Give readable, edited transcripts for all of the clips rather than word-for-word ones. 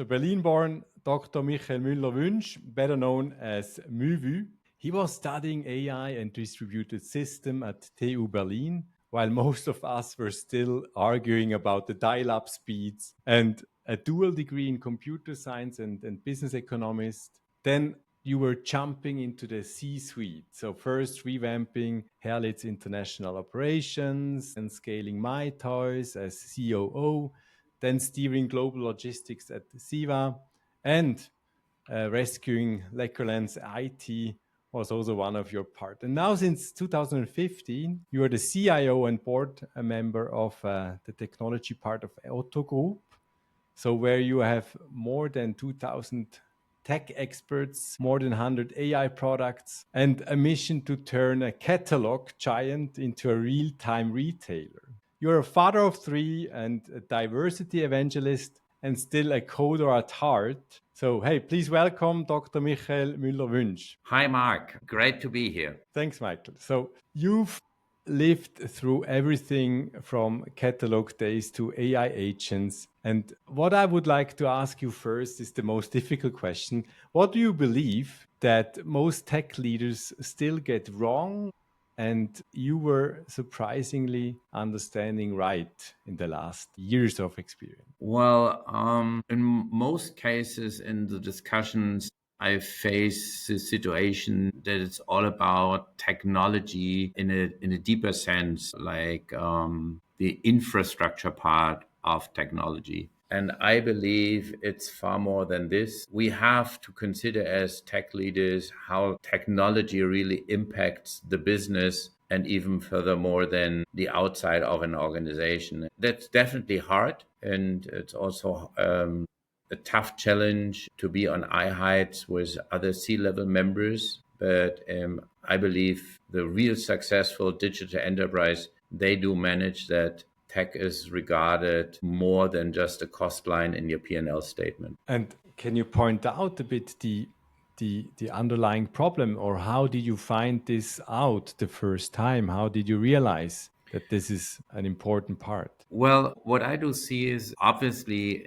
So Berlin-born Dr. Michael Müller-Wünsch, better known as Müwu. He was studying AI and distributed system at TU Berlin, while most of us were still arguing about the dial-up speeds, and a dual degree in computer science and business economist. Then you were jumping into the C-suite. So first revamping Herlitz International Operations and scaling MyToys as COO, then steering global logistics at Siva, and rescuing Leckerland's IT was also one of your part. And now since 2015, you are the CIO and board member of the technology part of OTTO Group. So where you have more than 2,000 tech experts, more than 100 AI products, and a mission to turn a catalog giant into a real-time retailer. You're a father of three and a diversity evangelist and still a coder at heart. So, hey, please welcome Dr. Michael Müller-Wünsch. Hi, Mark. Great to be here. Thanks, Michael. So you've lived through everything from catalog days to AI agents. And what I would like to ask you first is the most difficult question. What do you believe that most tech leaders still get wrong and you were surprisingly understanding right in the last years of experience? Well, in most cases in the discussions, I face the situation that it's all about technology in a deeper sense, like the infrastructure part of technology. And I believe it's far more than this. We have to consider as tech leaders how technology really impacts the business and even furthermore than the outside of an organization. That's definitely hard. And it's also a tough challenge to be on eye heights with other C-level members. But I believe the real successful digital enterprise, they do manage that tech is regarded more than just a cost line in your P&L statement. And can you point out a bit the underlying problem, or how did you find this out the first time? How did you realize that this is an important part? Well, what I do see is obviously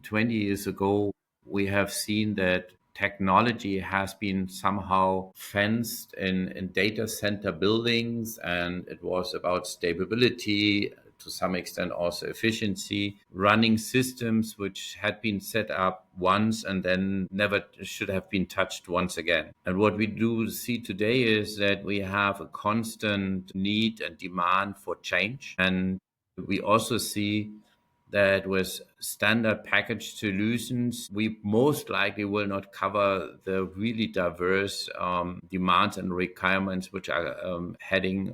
20 years ago, we have seen that technology has been somehow fenced in data center buildings, and it was about stability, to some extent also efficiency, running systems which had been set up once and then never should have been touched once again. And what we do see today is that we have a constant need and demand for change. And we also see that with standard package solutions, we most likely will not cover the really diverse demands and requirements which are heading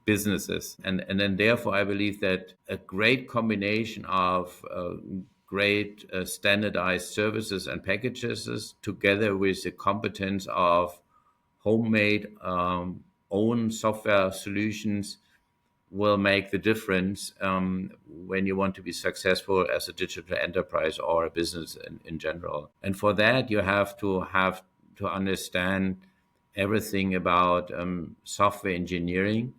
businesses. And then therefore, I believe that a great combination of great standardized services and packages together with the competence of homemade own software solutions will make the difference when you want to be successful as a digital enterprise or a business in general. And for that, you have to understand everything about software engineering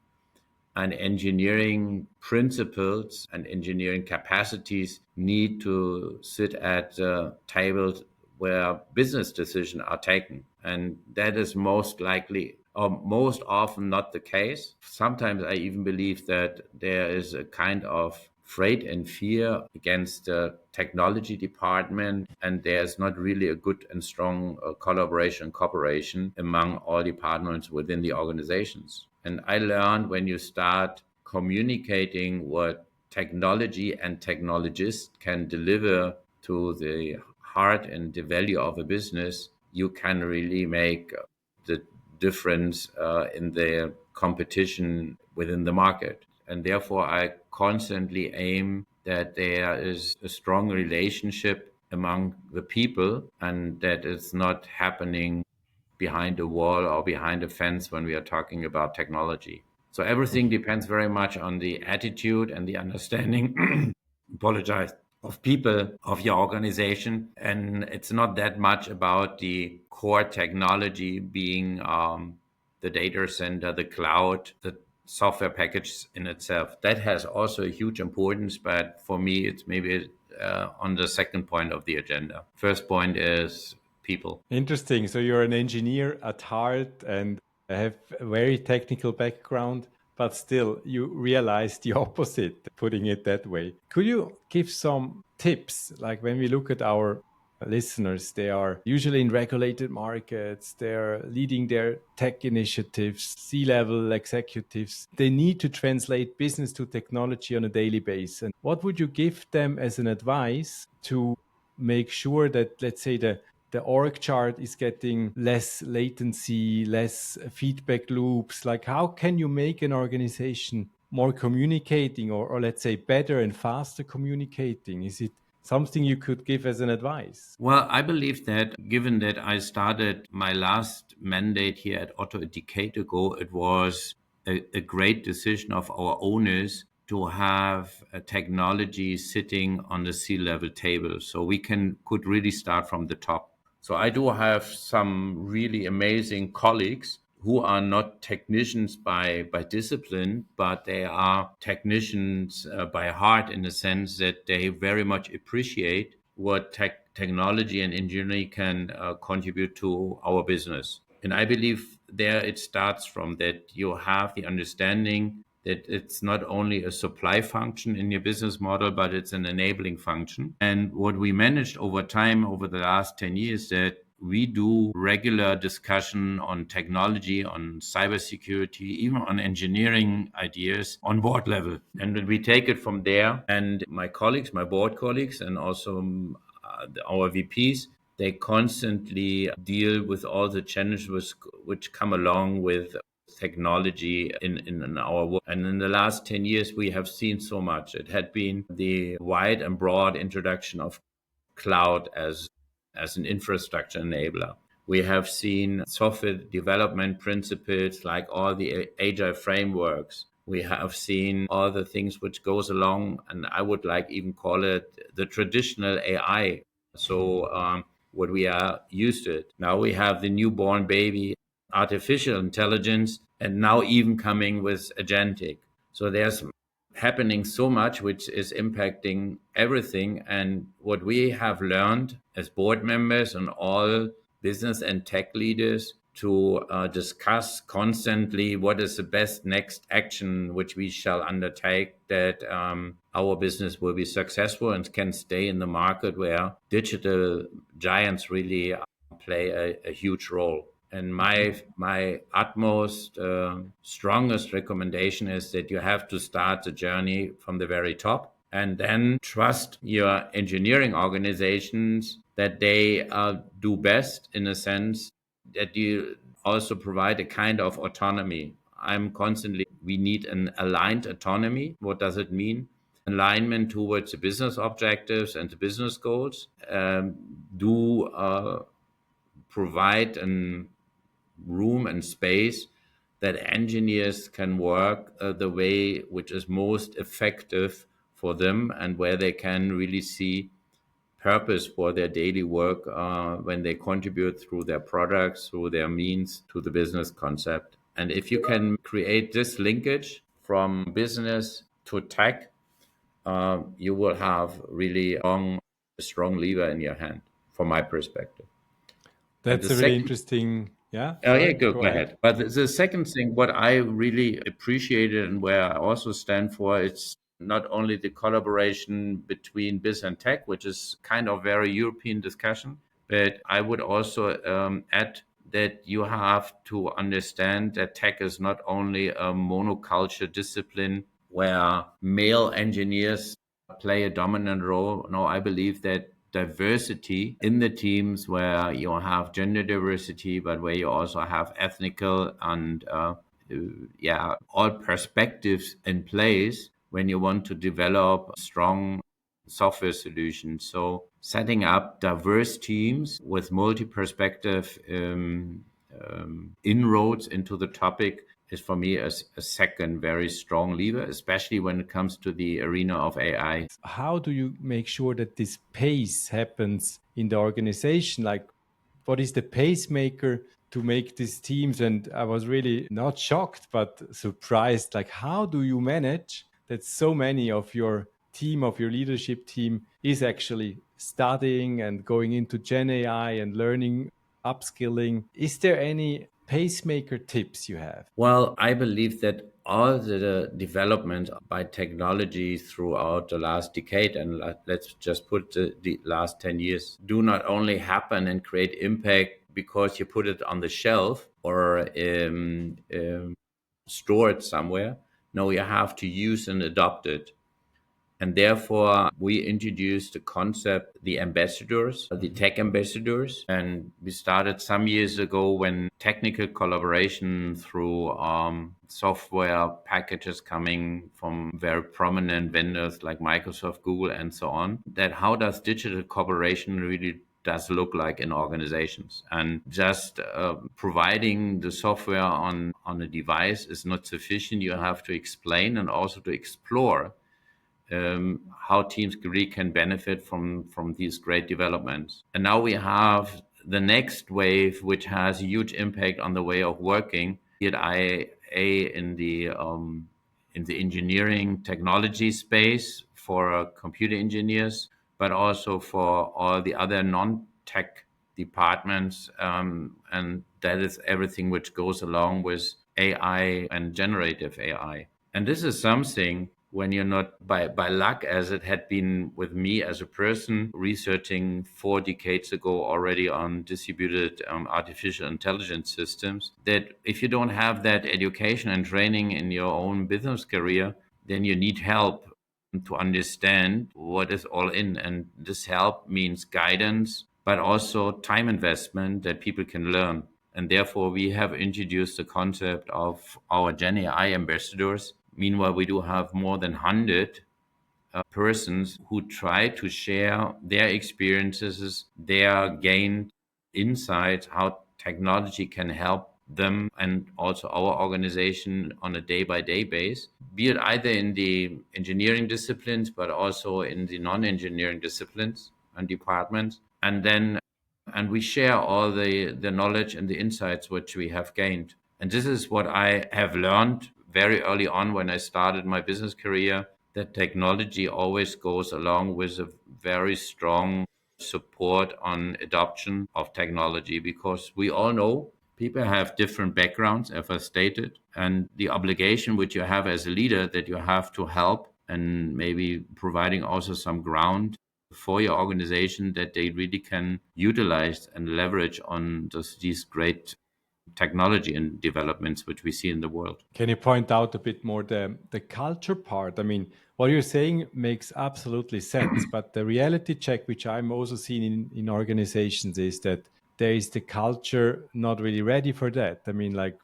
and engineering principles and engineering capacities need to sit at tables where business decisions are taken. And that is most likely or most often not the case. Sometimes I even believe that there is a kind of afraid and fear against the technology department, and there's not really a good and strong collaboration and cooperation among all departments within the organizations. And I learned when you start communicating what technology and technologists can deliver to the heart and the value of a business, you can really make the difference in the competition within the market. And therefore, I constantly aim that there is a strong relationship among the people and that it's not happening behind a wall or behind a fence when we are talking about technology. So everything depends very much on the attitude and the understanding, of people of your organization. And it's not that much about the core technology being the data center, the cloud, the software package in itself. That has also a huge importance, but for me, it's maybe on the second point of the agenda. First point is people. Interesting. So you're an engineer at heart and have a very technical background, but still you realize the opposite, putting it that way. Could you give some tips? Like when we look at our listeners, they are usually in regulated markets, they're leading their tech initiatives, C-level executives. They need to translate business to technology on a daily basis. And what would you give them as an advice to make sure that, let's say, the org chart is getting less latency, less feedback loops? Like, how can you make an organization more communicating or let's say better and faster communicating? Is it something you could give as an advice? Well, I believe that given that I started my last mandate here at OTTO a decade ago, it was a great decision of our owners to have a technology sitting on the C-level table. So we could really start from the top. So I do have some really amazing colleagues who are not technicians by discipline, but they are technicians by heart, in the sense that they very much appreciate what technology and engineering can contribute to our business. And I believe there it starts from that you have the understanding that it's not only a supply function in your business model, but it's an enabling function. And what we managed over time, over the last 10 years, that we do regular discussion on technology, on cybersecurity, even on engineering ideas on board level. And then we take it from there. And my colleagues, my board colleagues, and also our VPs, they constantly deal with all the challenges which come along with technology in our work. And in the last 10 years, we have seen so much. It had been the wide and broad introduction of cloud as an infrastructure enabler. We have seen software development principles like all the agile frameworks. We have seen all the things which goes along, and I would like even call it the traditional AI. So what we are used to it. Now we have the newborn baby, artificial intelligence, and now even coming with agentic. So there's happening so much which is impacting everything. And what we have learned as board members and all business and tech leaders to discuss constantly what is the best next action which we shall undertake, that our business will be successful and can stay in the market where digital giants really play a huge role. And my utmost strongest recommendation is that you have to start the journey from the very top, and then trust your engineering organizations that they do best, in a sense that you also provide a kind of autonomy. We need an aligned autonomy. What does it mean? Alignment towards the business objectives and the business goals. Provide an room and space that engineers can work the way which is most effective for them, and where they can really see purpose for their daily work when they contribute through their products, through their means to the business concept. And if you can create this linkage from business to tech, you will have really a strong lever in your hand, from my perspective. That's a really interesting. Yeah. Oh, yeah, go ahead. But the second thing, what I really appreciated and where I also stand for, it's not only the collaboration between biz and tech, which is kind of very European discussion, but I would also add that you have to understand that tech is not only a monoculture discipline where male engineers play a dominant role. No, I believe that diversity in the teams, where you have gender diversity, but where you also have ethnical and all perspectives in place when you want to develop strong software solutions. So setting up diverse teams with multi-perspective inroads into the topic is for me a second very strong lever, especially when it comes to the arena of AI. How do you make sure that this pace happens in the organization? Like, what is the pacemaker to make these teams? And I was really not shocked, but surprised. Like, how do you manage that so many of your team of your leadership team is actually studying and going into Gen AI and learning, upskilling. Is there any pacemaker tips you have? Well, I believe that all the development by technology throughout the last decade, and let's just put the last 10 years, do not only happen and create impact because you put it on the shelf or store it somewhere. No, you have to use and adopt it. And therefore, we introduced the concept, the ambassadors, the tech ambassadors. And we started some years ago when technical collaboration through software packages coming from very prominent vendors like Microsoft, Google, and so on, that how does digital cooperation really does look like in organizations. And just providing the software on a device is not sufficient. You have to explain and also to explore how teams really can benefit from these great developments. And now we have the next wave, which has a huge impact on the way of working, be it IA in the engineering technology space for computer engineers, but also for all the other non-tech departments. And that is everything which goes along with AI and generative AI. And this is something when you're not by luck, as it had been with me as a person researching 4 decades ago already on distributed artificial intelligence systems, that if you don't have that education and training in your own business career, then you need help to understand what is all in. And this help means guidance, but also time investment that people can learn. And therefore, we have introduced the concept of our Gen AI ambassadors. Meanwhile, we do have more than 100 persons who try to share their experiences, their gained insights, how technology can help them and also our organization on a day-by-day basis, be it either in the engineering disciplines, but also in the non-engineering disciplines and departments. And we share all the knowledge and the insights which we have gained. And this is what I have learned very early on when I started my business career, that technology always goes along with a very strong support on adoption of technology, because we all know people have different backgrounds, as I stated, and the obligation which you have as a leader that you have to help and maybe providing also some ground for your organization that they really can utilize and leverage on these great technology and developments which we see in the world. Can you point out a bit more the culture part? I mean, what you're saying makes absolutely sense, but the reality check, which I'm also seeing in organizations, is that there is the culture not really ready for that. I mean, like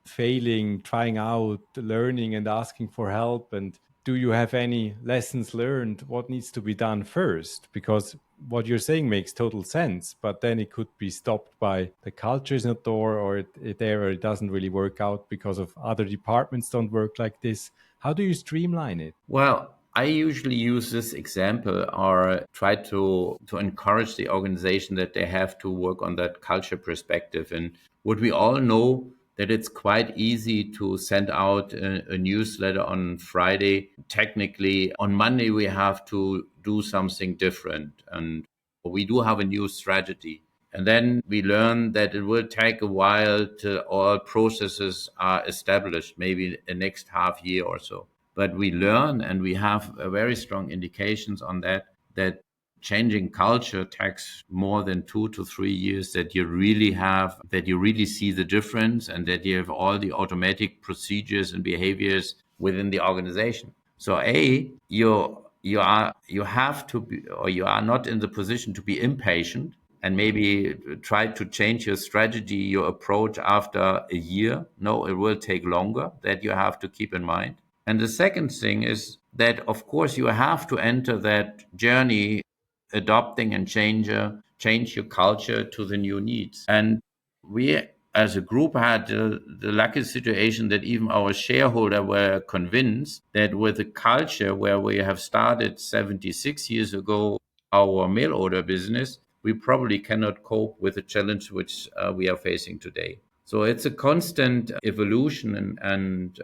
failing, trying out, learning and asking for help. And do you have any lessons learned? What needs to be done first? Because what you're saying makes total sense, but then it could be stopped by the culture is not there, or it doesn't really work out because of other departments don't work like this. How do you streamline it? Well, I usually use this example or try to encourage the organization that they have to work on that culture perspective. And what we all know, that it's quite easy to send out a newsletter on Friday. Technically, on Monday, we have to do something different. And we do have a new strategy. And then we learn that it will take a while till all processes are established, maybe the next half year or so. But we learn, and we have a very strong indications on that changing culture takes more than 2 to 3 years, that you really see the difference, and that you have all the automatic procedures and behaviors within the organization. So you have to be, or you are not in the position to be impatient and maybe try to change your strategy, your approach after a year. No, it will take longer. That you have to keep in mind. And the second thing is that, of course, you have to enter that journey, adopting and change your culture to the new needs. And we, as a group, had the lucky situation that even our shareholder were convinced that with the culture where we have started 76 years ago, our mail order business, we probably cannot cope with the challenge which we are facing today. So it's a constant evolution and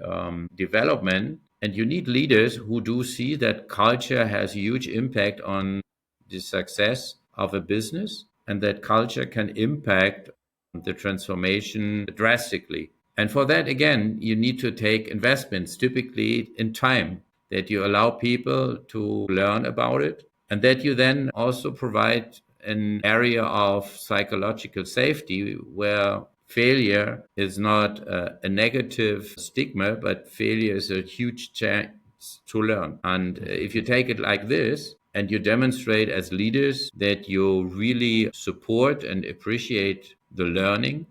development And you need leaders who do see that culture has a huge impact on the success of a business and that culture can impact the transformation drastically. And for that, again, you need to take investments, typically in time, that you allow people to learn about it, and that you then also provide an area of psychological safety where failure is not a negative stigma, but failure is a huge chance to learn. And if you take it like this, and you demonstrate as leaders that you really support and appreciate the learning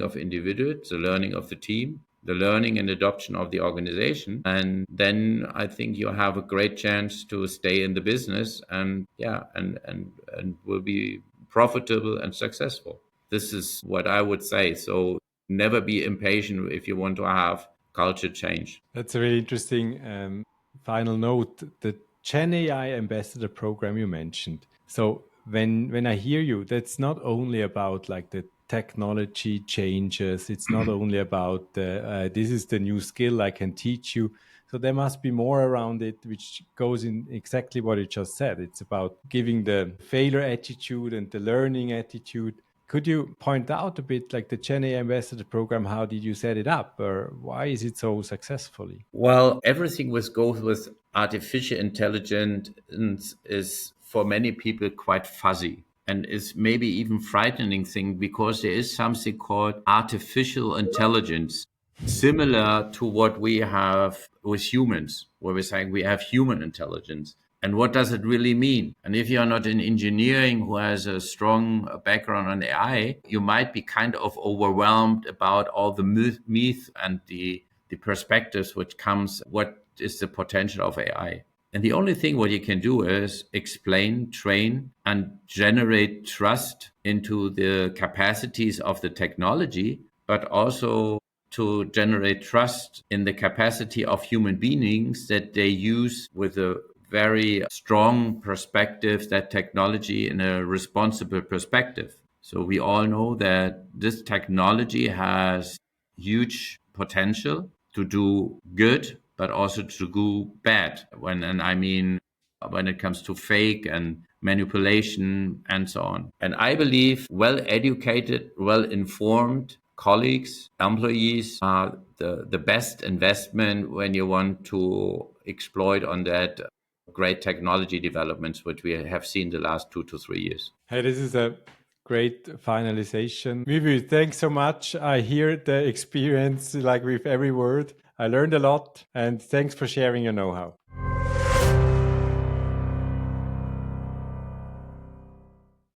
of individuals, the learning of the team, the learning and adoption of the organization. And then I think you have a great chance to stay in the business and and will be profitable and successful. This is what I would say. So never be impatient if you want to have culture change. That's a really interesting final note. The Gen AI Ambassador program you mentioned. So when I hear you, that's not only about like the technology changes. It's not only about this is the new skill I can teach you. So there must be more around it, which goes in exactly what you just said. It's about giving the failure attitude and the learning attitude. Could you point out a bit like the Gen AI Ambassador program? How did you set it up, or why is it so successfully? Well, everything with goes with artificial intelligence is for many people quite fuzzy and is maybe even frightening thing because there is something called artificial intelligence, similar to what we have with humans, where we're saying we have human intelligence. And what does it really mean? And if you're not in engineering who has a strong background on AI, you might be kind of overwhelmed about all the myth and the perspectives which comes, what is the potential of AI. And the only thing what you can do is explain, train, and generate trust into the capacities of the technology, but also to generate trust in the capacity of human beings that they use with a very strong perspective, that technology in a responsible perspective. So we all know that this technology has huge potential to do good, but also to do bad. And I mean, when it comes to fake and manipulation and so on. And I believe well educated, well informed colleagues, employees are the best investment when you want to exploit on that great technology developments, which we have seen the last 2 to 3 years. Hey, this is a great finalization. Vivi, thanks so much. I hear the experience like with every word. I learned a lot, and thanks for sharing your know-how.